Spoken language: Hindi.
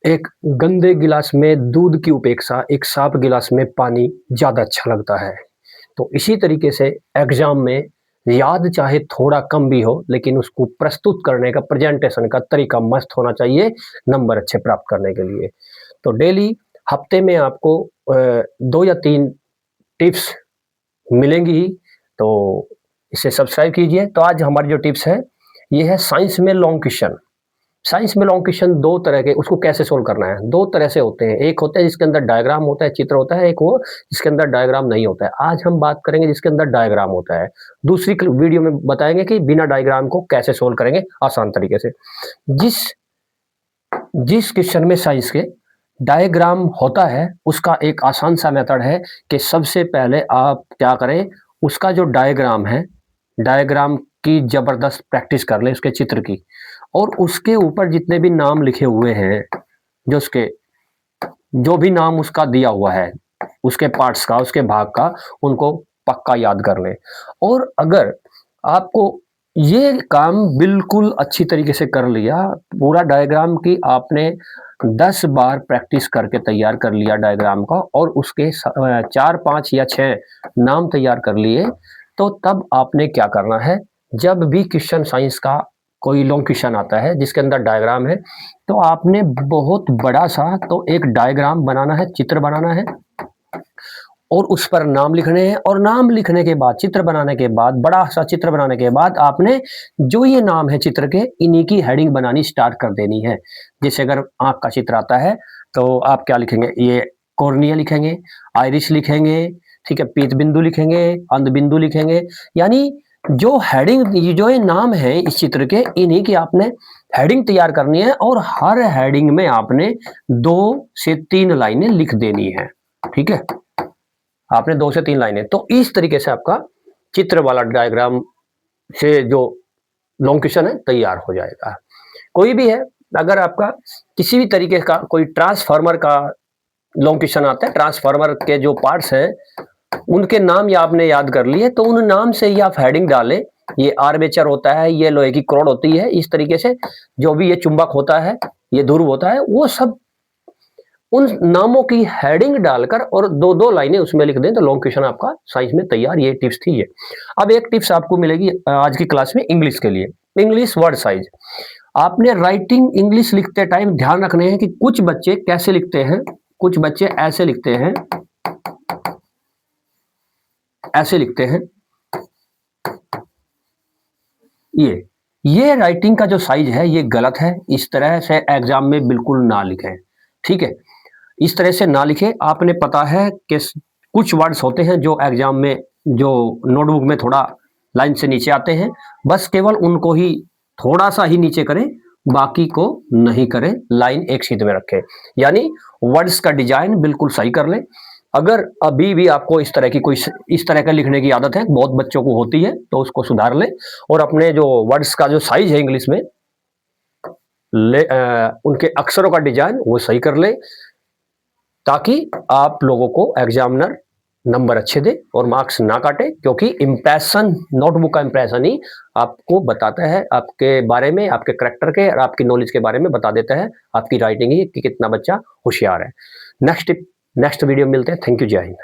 एक गंदे गिलास में दूध की उपेक्षा एक साफ गिलास में पानी ज़्यादा अच्छा लगता है। तो इसी तरीके से एग्ज़ाम में याद चाहे थोड़ा कम भी हो, लेकिन उसको प्रस्तुत करने का प्रेज़ेंटेशन का तरीका मस्त होना चाहिए, नंबर अच्छे प्राप्त करने के लिए। तो डेली हफ़्ते में आपको 2 या 3 टिप्स मिलेंगी ही, तो इसे सब्सक्राइब कीजिए। तो आज हमारी जो टिप्स है, ये है साइंस में लॉन्ग क्वेश्चन। साइंस में लॉन्ग क्वेश्चन 2 तरह के, उसको कैसे सोल्व करना है, 2 तरह से होते हैं। एक होता है जिसके अंदर डायग्राम होता है, चित्र होता है, एक वो जिसके अंदर डायग्राम नहीं होता है। आज हम बात करेंगे जिसके अंदर डायग्राम होता है। दूसरी वीडियो में बताएँगे कि बिना डायग्राम को कैसे सोल्व करेंगे आसान तरीके से। जिस जिस क्वेश्चन में साइंस के डायग्राम होता है, उसका एक आसान सा मेथड है कि सबसे पहले आप क्या करें, उसका जो डायग्राम है, डायग्राम की ज़बरदस्त प्रैक्टिस कर लें उसके चित्र की, और उसके ऊपर जितने भी नाम लिखे हुए हैं, जो उसके जो भी नाम उसका दिया हुआ है, उसके पार्ट्स का, उसके भाग का, उनको पक्का याद कर लें। और अगर आपको ये काम बिल्कुल अच्छी तरीके से कर लिया, पूरा डायग्राम की आपने 10 बार प्रैक्टिस करके तैयार कर लिया डायग्राम का, और उसके 4, 5 या 6 नाम तैयार कर लिए, तो तब आपने क्या करना है, जब भी क्वेश्चन साइंस का कोई लॉन्ग क्वेश्चन आता है जिसके अंदर डायग्राम है, तो आपने बहुत बड़ा सा तो एक डायग्राम बनाना है, चित्र बनाना है, और उस पर नाम लिखने हैं। और नाम लिखने के बाद, चित्र बनाने के बाद, बड़ा सा चित्र बनाने के बाद, आपने जो ये नाम है चित्र के, इन्हीं की हेडिंग बनानी स्टार्ट कर देनी है। जैसे अगर आँख का चित्र आता है, तो आप क्या लिखेंगे, ये कॉर्निया लिखेंगे, आइरिस लिखेंगे, ठीक है, पीत बिंदु लिखेंगे, अंध बिंदु लिखेंगे। यानी जो हेडिंग, ये जो ये नाम है इस चित्र के, इन्हीं की आपने हेडिंग तैयार करनी है, और हर हेडिंग में आपने 2 से 3 लाइनें लिख देनी है। ठीक है, आपने 2 से 3 लाइनें। तो इस तरीके से आपका चित्र वाला डायग्राम से जो लॉन्ग क्वेश्चन है तैयार हो जाएगा। कोई भी है, अगर आपका किसी भी तरीके का कोई ट्रांसफार्मर का लॉन्ग क्वेश्चन आता है, ट्रांसफार्मर के जो पार्ट्स हैं उनके नाम या आपने याद कर लिए, तो उन नाम से ही आप हेडिंग डालें। ये आर्मेचर होता है, ये लोहे की रॉड होती है, इस तरीके से जो भी ये चुंबक होता है, ये ध्रुव होता है, वो सब उन नामों की हेडिंग डालकर और 2-2 लाइनें उसमें लिख दें, तो लॉन्ग क्वेश्चन आपका साइंस में तैयार। ये टिप्स थी ये। अब एक टिप्स आपको मिलेगी आज की क्लास में इंग्लिश के लिए। English word size. आपने राइटिंग इंग्लिश लिखते टाइम ध्यान रखने हैं कि कुछ बच्चे कैसे लिखते हैं, कुछ बच्चे ऐसे लिखते हैं, ऐसे लिखते हैं। ये राइटिंग का जो साइज है ये गलत है। इस तरह से एग्जाम में बिल्कुल ना लिखें। ठीक है, इस तरह से ना लिखें। आपने पता है कि कुछ वर्ड्स होते हैं जो एग्जाम में, जो नोटबुक में थोड़ा लाइन से नीचे आते हैं, बस केवल उनको ही थोड़ा सा ही नीचे करें, बाकी को नहीं करें, लाइन एक सीध में रखें। यानी वर्ड्स का डिजाइन बिल्कुल सही कर लें। अगर अभी भी आपको इस तरह की कोई इस तरह का लिखने की आदत है, बहुत बच्चों को होती है, तो उसको सुधार लें, और अपने जो वर्ड्स का जो साइज है इंग्लिश में उनके अक्षरों का डिजाइन वो सही कर लें, ताकि आप लोगों को एग्जामिनर नंबर अच्छे दे और मार्क्स ना काटे। क्योंकि इंप्रेशन, नोटबुक का इंप्रेशन ही आपको बताता है आपके बारे में, आपके करेक्टर के और आपकी नॉलेज के बारे में बता देता है, आपकी राइटिंग ही कि कितना बच्चा होशियार है। नेक्स्ट वीडियो मिलते हैं। थैंक यू, जय हिंद।